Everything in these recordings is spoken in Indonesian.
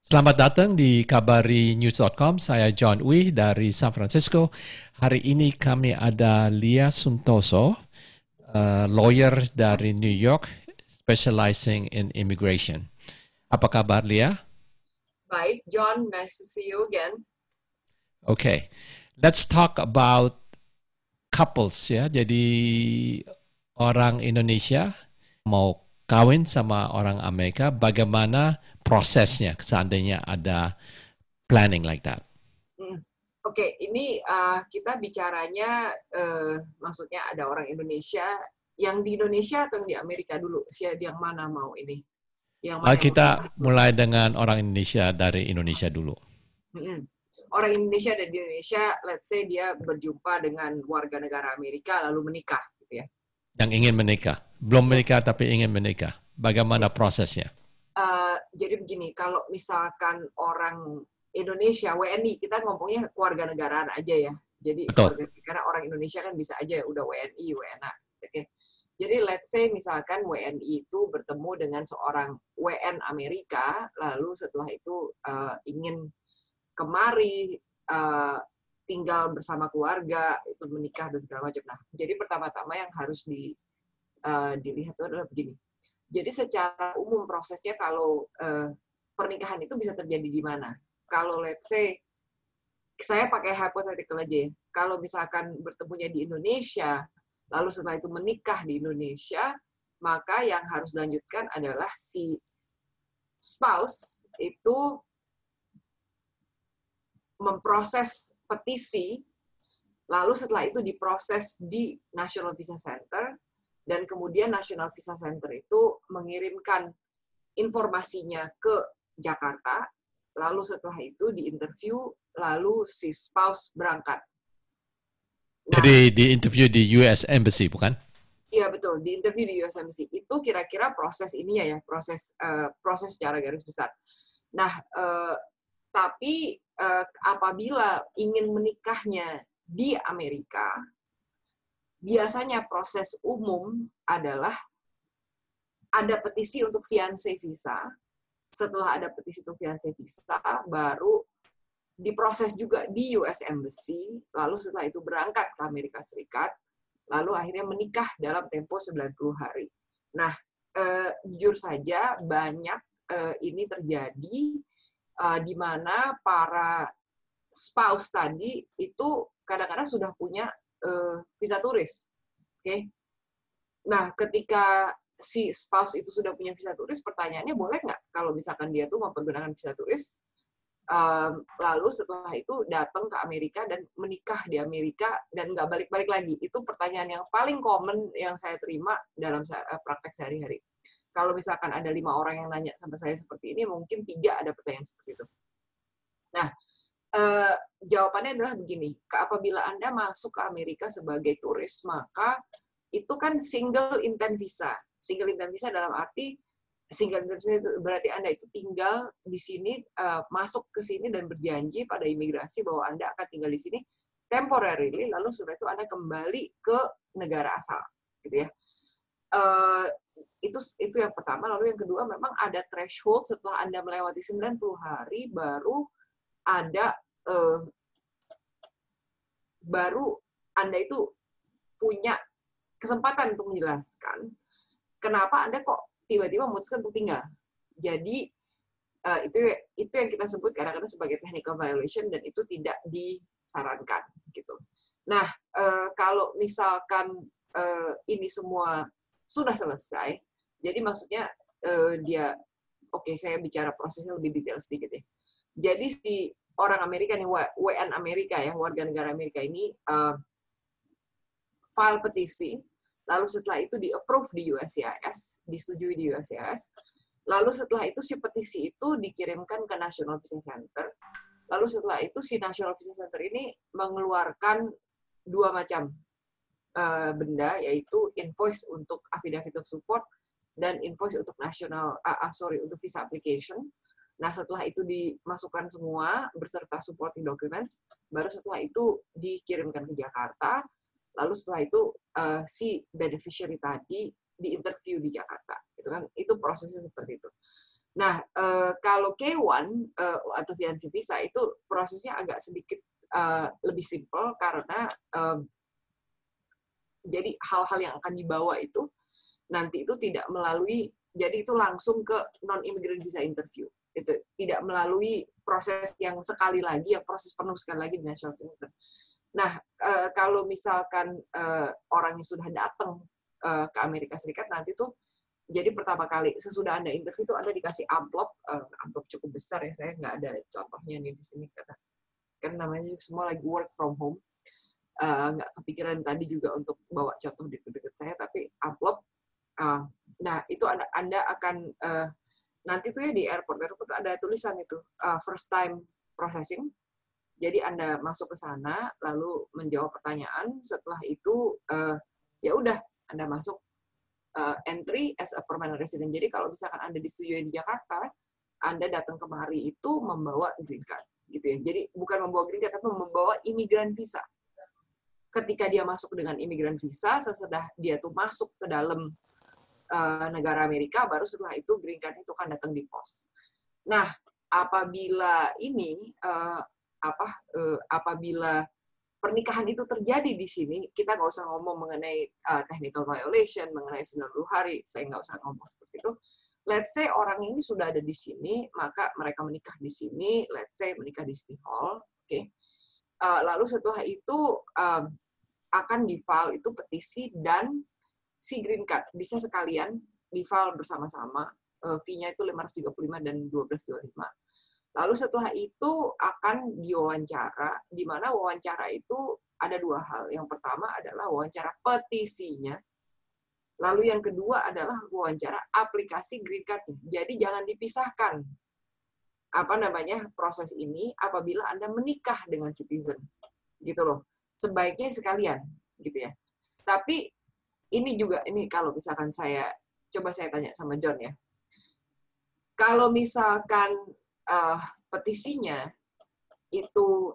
Selamat datang di kabarinews.com. Saya John Uy dari San Francisco. Hari ini kami ada Lia Suntoso, lawyer dari New York, specializing in immigration. Apa kabar, Lia? Baik, John, nice to see you again. Okay, let's talk about couples ya. Jadi orang Indonesia mau kawin sama orang Amerika, bagaimana prosesnya seandainya ada planning like that? Hmm. Oke, ini kita bicaranya, maksudnya ada orang Indonesia, yang di Indonesia atau yang di Amerika dulu? Yang mana mau ini? Yang mana yang mau Kita dibahas dulu? mulai dengan orang Indonesia dari Indonesia dulu. Mm-mm. Orang Indonesia dan di Indonesia, let's say dia berjumpa dengan warga negara Amerika lalu menikah, gitu ya. Yang ingin menikah, belum Ya, menikah tapi ingin menikah. Bagaimana oke. prosesnya? Jadi begini, kalau misalkan orang Indonesia, WNI, kita ngomongnya keluarga negaraan aja ya. Jadi Betul. keluarga negara orang Indonesia kan bisa aja udah WNI, WNA. Oke. Jadi let's say misalkan WNI itu bertemu dengan seorang WN Amerika, lalu setelah itu ingin kemari tinggal bersama keluarga, itu menikah dan segala macam. Nah, jadi pertama-tama yang harus dilihat itu adalah begini. Jadi secara umum prosesnya kalau pernikahan itu bisa terjadi di mana? Kalau let's say saya pakai hypothetical aja ya. Kalau misalkan bertemunya di Indonesia, lalu setelah itu menikah di Indonesia, maka yang harus dilanjutkan adalah si spouse itu memproses petisi, lalu setelah itu diproses di National Visa Center, dan kemudian National Visa Center itu mengirimkan informasinya ke Jakarta, lalu setelah itu diinterview, lalu si spouse berangkat. Nah, Jadi di interview di US Embassy, bukan? iya betul, diinterview di USMC. Itu kira-kira proses ini ya, proses secara garis besar. Nah, tapi apabila ingin menikahnya di Amerika, biasanya proses umum adalah ada petisi untuk fiancé visa. Setelah ada petisi untuk fiancé visa, baru diproses juga di US Embassy, lalu setelah itu berangkat ke Amerika Serikat, lalu akhirnya menikah dalam tempo 90 hari. Nah, jujur saja banyak ini terjadi di mana para spouse tadi itu kadang-kadang sudah punya visa turis. Oke. Nah, ketika si spouse itu sudah punya visa turis, pertanyaannya boleh nggak kalau misalkan dia tuh mempergunakan visa turis, lalu setelah itu datang ke Amerika dan menikah di Amerika dan nggak balik-balik lagi. Itu pertanyaan yang paling common yang saya terima dalam praktek sehari-hari. Kalau misalkan ada 5 orang yang nanya sama saya seperti ini, mungkin 3 ada pertanyaan seperti itu. Nah, jawabannya adalah begini, apabila Anda masuk ke Amerika sebagai turis, maka itu kan single intent visa. Single intent visa dalam arti single intent visa itu berarti Anda itu tinggal di sini, masuk ke sini dan berjanji pada imigrasi bahwa Anda akan tinggal di sini temporarily, lalu setelah itu Anda kembali ke negara asal, gitu ya. Itu yang pertama. Lalu yang kedua, memang ada threshold setelah Anda melewati 90 hari ada eh, baru Anda itu punya kesempatan untuk menjelaskan kenapa Anda kok tiba-tiba memutuskan untuk tinggal. Jadi itu yang kita sebut kadang-kadang sebagai technical violation dan itu tidak disarankan gitu. Nah, kalau misalkan ini semua sudah selesai, jadi maksudnya dia oke, saya bicara prosesnya lebih detail sedikit ya. Jadi si orang Amerika nih, WN Amerika ya, warga negara Amerika ini file petisi, lalu setelah itu di-approve di USCIS, disetujui di USCIS, lalu setelah itu si petisi itu dikirimkan ke National Visa Center, lalu setelah itu si National Visa Center ini mengeluarkan 2 macam benda, yaitu invoice untuk affidavit of support dan invoice untuk untuk visa application. Nah, setelah itu dimasukkan semua beserta supporting documents, baru setelah itu dikirimkan ke Jakarta, lalu setelah itu si beneficiary tadi diinterview di Jakarta, gitu kan? Itu prosesnya seperti itu. Nah, kalau K1 atau fiancé visa itu prosesnya agak sedikit lebih simpel karena jadi hal-hal yang akan dibawa itu nanti itu tidak melalui, jadi itu langsung ke non-immigrant visa interview. Itu tidak melalui proses yang sekali lagi, yang proses penuh sekali lagi di national immigrant. Nah, kalau misalkan orang yang sudah datang ke Amerika Serikat nanti tuh, jadi pertama kali sesudah Anda interview itu Anda dikasih amplop, amplop cukup besar ya, saya nggak ada contohnya nih di sini karena kan namanya semua lagi work from home. Nggak kepikiran tadi juga untuk bawa contoh dekat-dekat saya, tapi amplop. Nah, itu Anda akan nanti tuh ya di airport ada tulisan itu first time processing. Jadi Anda masuk ke sana lalu menjawab pertanyaan. Setelah itu ya udah Anda masuk entry as a permanent resident. Jadi kalau misalkan Anda disetujui di Jakarta, Anda datang kemari itu membawa green card gitu ya. Jadi bukan membawa green card tapi membawa imigran visa. Ketika dia masuk dengan imigran visa, sesudah dia tuh masuk ke dalam negara Amerika, baru setelah itu green card itu akan datang di pos. Nah, apabila ini apabila pernikahan itu terjadi di sini, kita nggak usah ngomong mengenai technical violation, mengenai 90 hari, saya nggak usah ngomong seperti itu. Let's say orang ini sudah ada di sini, maka mereka menikah di sini, let's say menikah di City Hall, oke. Lalu setelah itu akan di-file itu petisi dan si green card bisa sekalian di-file bersama-sama. Fee-nya itu 535 dan 1225. Lalu setelah itu akan diwawancara, di mana wawancara itu ada dua hal. Yang pertama adalah wawancara petisinya. Lalu yang kedua adalah wawancara aplikasi green card-nya. Jadi jangan dipisahkan proses ini apabila Anda menikah dengan citizen. Gitu loh. Sebaiknya sekalian gitu ya. Tapi ini kalau misalkan coba saya tanya sama John ya. Kalau misalkan petisinya itu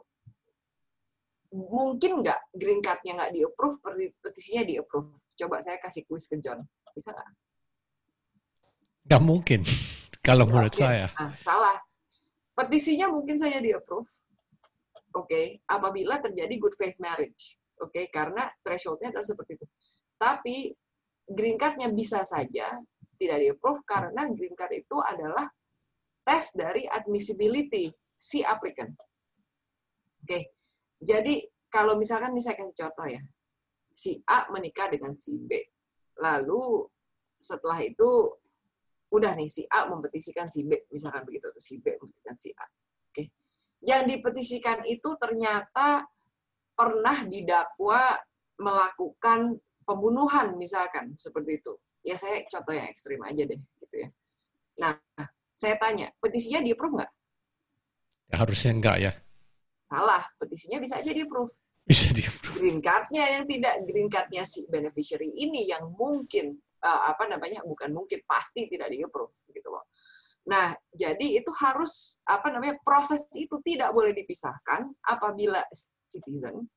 mungkin nggak green card-nya nggak di-approve, petisinya di-approve. Coba saya kasih kuis ke John. Bisa nggak? Nggak mungkin, kalau menurut saya. Salah. Petisinya mungkin saja di-approve. Oke, apabila terjadi good faith marriage. Oke, karena threshold-nya adalah seperti itu. Tapi green card-nya bisa saja tidak di-approve karena green card itu adalah tes dari admissibility si applicant. Oke, jadi kalau misalkan saya kasih contoh ya, si A menikah dengan si B, lalu setelah itu udah nih si A mempetisikan si B, misalkan begitu, atau si B mempetisikan si A. Oke, yang dipetisikan itu ternyata pernah didakwa melakukan pembunuhan misalkan seperti itu. Ya saya contoh yang ekstrim aja deh gitu ya. Nah, saya tanya, petisinya di-approve nggak? Ya, harusnya enggak ya. Salah, petisinya bisa aja di-approve. Bisa di-approve. Green card-nya yang tidak, green card-nya si beneficiary ini yang mungkin bukan mungkin, pasti tidak di-approve gitu loh. Nah, jadi itu harus proses itu tidak boleh dipisahkan apabila citizen.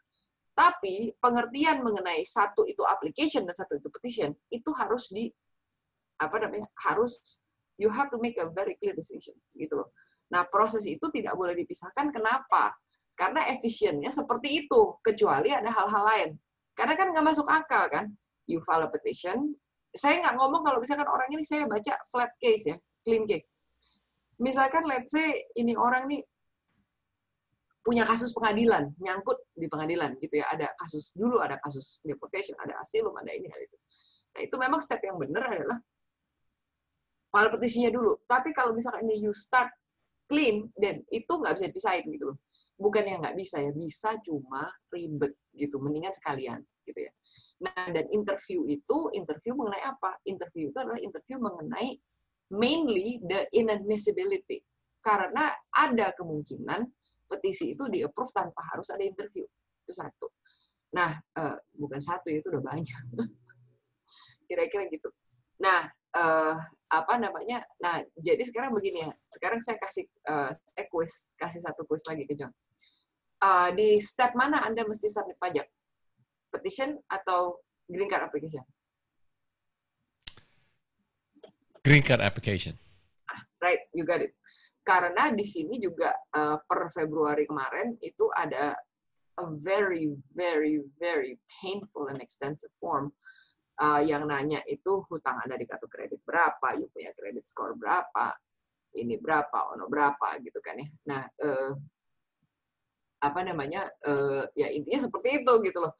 Tapi pengertian mengenai satu itu application dan satu itu petition itu harus harus you have to make a very clear decision gitu loh. Nah, proses itu tidak boleh dipisahkan. Kenapa? Karena efisiennya seperti itu, kecuali ada hal-hal lain. Karena kan nggak masuk akal kan? You file a petition. Saya nggak ngomong kalau misalkan orang ini saya baca flat case ya, clean case. Misalkan let's say ini orang nih punya kasus pengadilan, nyangkut di pengadilan gitu ya. Ada kasus dulu, ada kasus deportation, ada asylum, ada ini, ada itu. Nah, itu memang step yang benar adalah file petisinya dulu. Tapi kalau misalkan ini you start clean, dan itu nggak bisa dipisahin gitu loh. Bukan yang nggak bisa ya, bisa cuma ribet gitu. Mendingan sekalian gitu ya. Nah, dan interview mengenai apa? Interview itu adalah interview mengenai mainly the inadmissibility. Karena ada kemungkinan petisi itu di-approve tanpa harus ada interview. Itu satu. Nah, bukan satu, itu udah banyak. Kira-kira gitu. Nah, Nah, jadi sekarang begini ya. Sekarang saya kasih satu kuis lagi ke John. Di step mana Anda mesti submit pajak? Petition atau green card application? Green card application. Right, you got it. Karena di sini juga per Februari kemarin itu ada a very, very, very painful and extensive form yang nanya itu hutang Anda di kartu kredit berapa, you punya kredit skor berapa, ini berapa, ono berapa, gitu kan ya. Nah, ya intinya seperti itu gitu loh.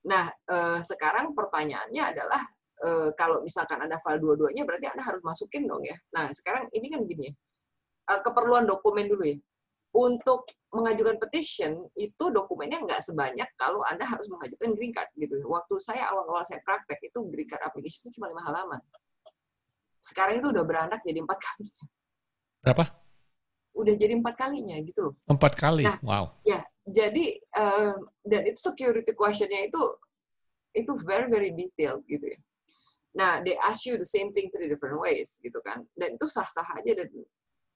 Nah, sekarang pertanyaannya adalah kalau misalkan Anda file dua-duanya, berarti Anda harus masukin dong ya. Nah, sekarang ini kan gini ya, keperluan dokumen dulu ya. Untuk mengajukan petition, itu dokumennya nggak sebanyak kalau Anda harus mengajukan green card. Gitu. Waktu saya awal-awal saya praktek, itu green card application itu cuma 5 halaman. Sekarang itu udah beranak jadi 4 kalinya. Berapa? Udah jadi 4 kalinya gitu loh. 4 kali? Nah, wow. Ya, jadi, dan itu security question-nya itu very, very detailed gitu ya. Nah, they ask you the same thing 3 different ways gitu kan. Dan itu sah-sah aja, dan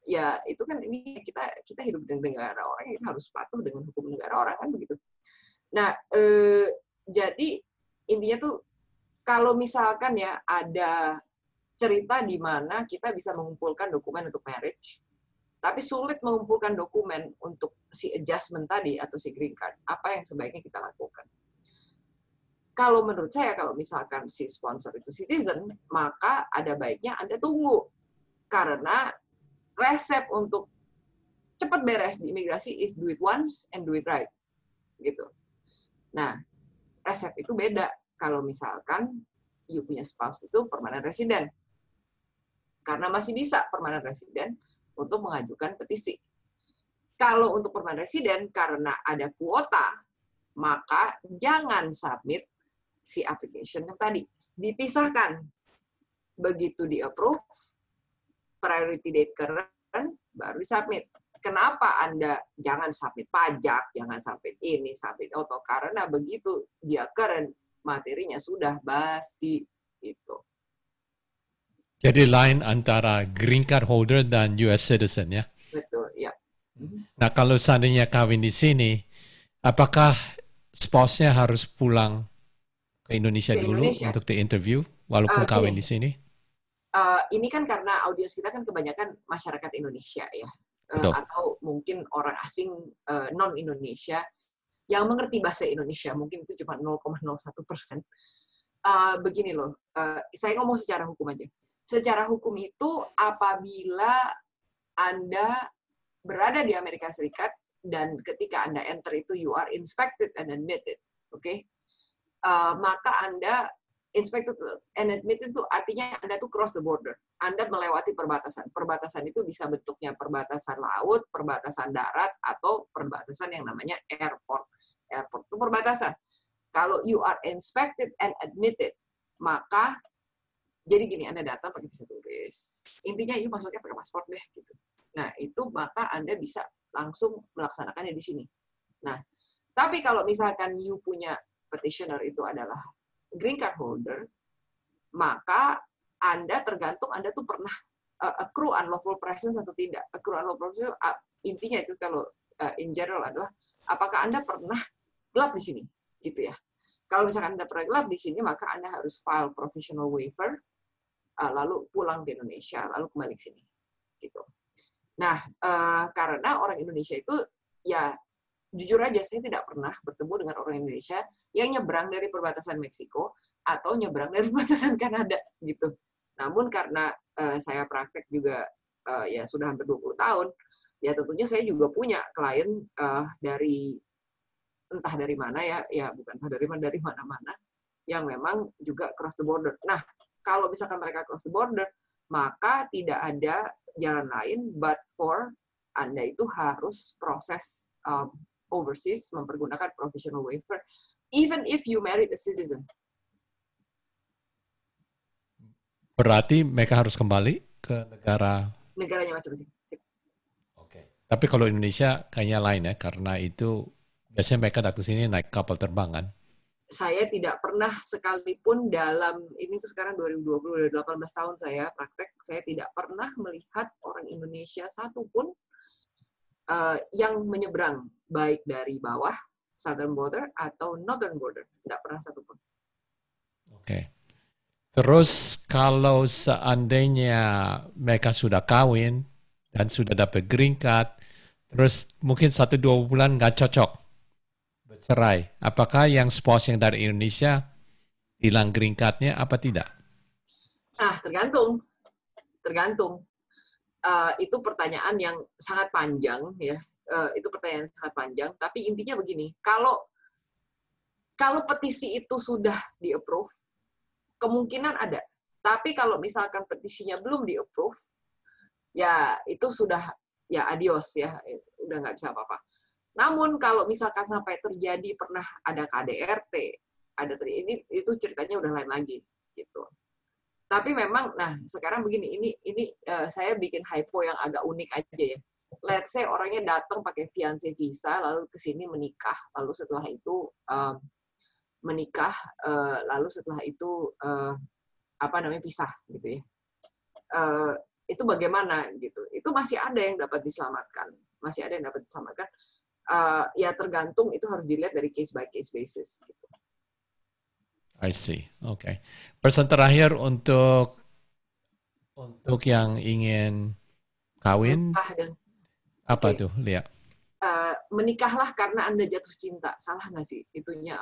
ya itu kan ini kita hidup di negara orang, kita harus patuh dengan hukum negara orang kan begitu. Nah, jadi intinya tuh kalau misalkan ya ada cerita di mana kita bisa mengumpulkan dokumen untuk marriage, tapi sulit mengumpulkan dokumen untuk si adjustment tadi atau si green card, apa yang sebaiknya kita lakukan? Kalau menurut saya, kalau misalkan si sponsor itu citizen, maka ada baiknya Anda tunggu. Karena resep untuk cepat beres di imigrasi is do it once and do it right. Gitu. Nah, resep itu beda kalau misalkan you punya spouse itu permanent resident. Karena masih bisa permanent resident untuk mengajukan petisi. Kalau untuk permanent resident, karena ada kuota, maka jangan submit si application yang tadi. Dipisahkan. Begitu di-approve, priority date current, baru submit. Kenapa Anda jangan submit pajak, jangan submit ini, submit auto? Karena begitu dia current, materinya sudah basi. Gitu. Jadi lain antara green card holder dan US citizen ya? Betul, ya. Nah, kalau seandainya kawin di sini, apakah spouse-nya harus pulang ke Indonesia dulu untuk di-interview, walaupun kawin di sini? Ini kan karena audiens kita kan kebanyakan masyarakat Indonesia ya, atau mungkin orang asing non-Indonesia yang mengerti bahasa Indonesia, mungkin itu cuma 0,01%. Begini loh, saya ngomong secara hukum aja. Secara hukum itu apabila Anda berada di Amerika Serikat dan ketika Anda enter itu you are inspected and admitted, oke? Maka Anda inspected and admitted itu artinya Anda tuh cross the border. Anda melewati perbatasan. Perbatasan itu bisa bentuknya perbatasan laut, perbatasan darat, atau perbatasan yang namanya airport. Airport itu perbatasan. Kalau you are inspected and admitted, maka jadi gini, Anda datang pakai visa turis. Intinya you masuknya pakai paspor deh gitu. Nah, itu maka Anda bisa langsung melaksanakannya di sini. Nah, tapi kalau misalkan you punya petitioner itu adalah green card holder, maka Anda tergantung Anda tuh pernah accrue unlawful presence atau tidak. Accrue unlawful presence intinya itu kalau in general adalah apakah Anda pernah gelap di sini, gitu ya. Kalau misalkan Anda pernah gelap di sini, maka Anda harus file provisional waiver, lalu pulang ke Indonesia, lalu kembali ke sini, gitu. Nah, karena orang Indonesia itu ya jujur aja saya tidak pernah bertemu dengan orang Indonesia yang nyebrang dari perbatasan Meksiko atau nyebrang dari perbatasan Kanada gitu. Namun karena saya praktek juga ya sudah hampir 20 tahun, ya tentunya saya juga punya klien dari entah dari mana ya bukan entah dari mana-mana yang memang juga cross the border. Nah, kalau misalkan mereka cross the border, maka tidak ada jalan lain but for Anda itu harus proses overseas mempergunakan provisional waiver, even if you married a citizen. Berarti mereka harus kembali ke negaranya masing-masing. Oke. Tapi kalau Indonesia kayaknya lain ya, karena itu biasanya mereka datang ke sini naik kapal terbang kan? Saya tidak pernah sekalipun dalam, ini tuh sekarang 2020, 18 tahun saya praktek, saya tidak pernah melihat orang Indonesia satupun yang menyeberang, baik dari bawah, southern border, atau northern border. Tidak pernah satupun. Oke. Terus kalau seandainya mereka sudah kawin, dan sudah dapat green card, terus mungkin 1-2 bulan nggak cocok, bercerai. Apakah yang spouse yang dari Indonesia hilang green card-nya apa tidak? Tergantung. Itu pertanyaan yang sangat panjang ya. Itu pertanyaan yang sangat panjang. Tapi intinya begini, kalau petisi itu sudah di-approve, kemungkinan ada. Tapi kalau misalkan petisinya belum di-approve, ya itu sudah ya adios ya, udah nggak bisa apa-apa. Namun kalau misalkan sampai terjadi pernah ada KDRT, ini itu ceritanya udah lain lagi gitu. Tapi memang, nah sekarang begini, ini saya bikin hypo yang agak unik aja ya. Let's say orangnya datang pakai fiancé visa, lalu ke sini menikah, lalu setelah itu pisah gitu ya. Itu bagaimana gitu? Itu masih ada yang dapat diselamatkan, ya tergantung, itu harus dilihat dari case by case basis gitu. I see. Okay. Pesan terakhir untuk yang ingin kawin, apa tuh, Lia? Menikahlah karena Anda jatuh cinta. Salah nggak sih itunya,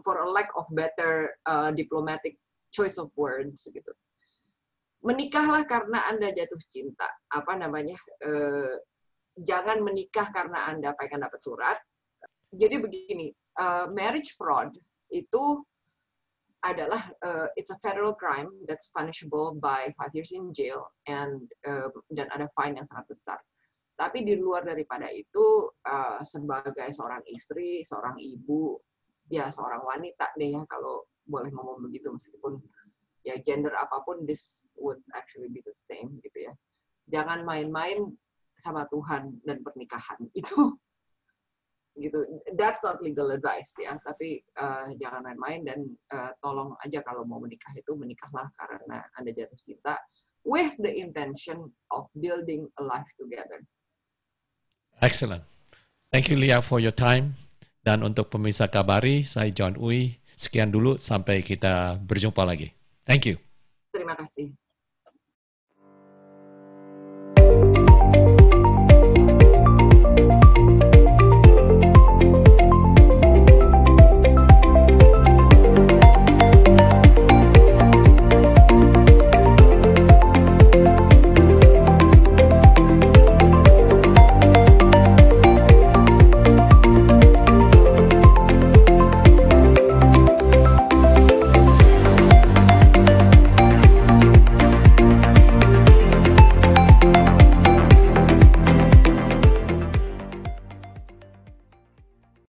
for a lack of better diplomatic choice of words gitu. Menikahlah karena Anda jatuh cinta. Jangan menikah karena Anda pengen dapat surat. Jadi begini, marriage fraud itu adalah it's a federal crime that's punishable by 5 years in jail dan ada fine yang sangat besar. Tapi di luar daripada itu, sebagai seorang istri, seorang ibu, ya seorang wanita deh ya kalau boleh ngomong begitu, meskipun ya gender apapun, this would actually be the same gitu ya. Jangan main-main sama Tuhan dan pernikahan itu. Gitu, that's not legal advice ya, tapi jangan main-main dan tolong aja kalau mau menikah itu menikahlah karena Anda jatuh cinta with the intention of building a life together. Excellent. Thank you Lia for your time. Dan untuk pemirsa Kabari, saya John Uy. Sekian dulu, sampai kita berjumpa lagi. Thank you. Terima kasih.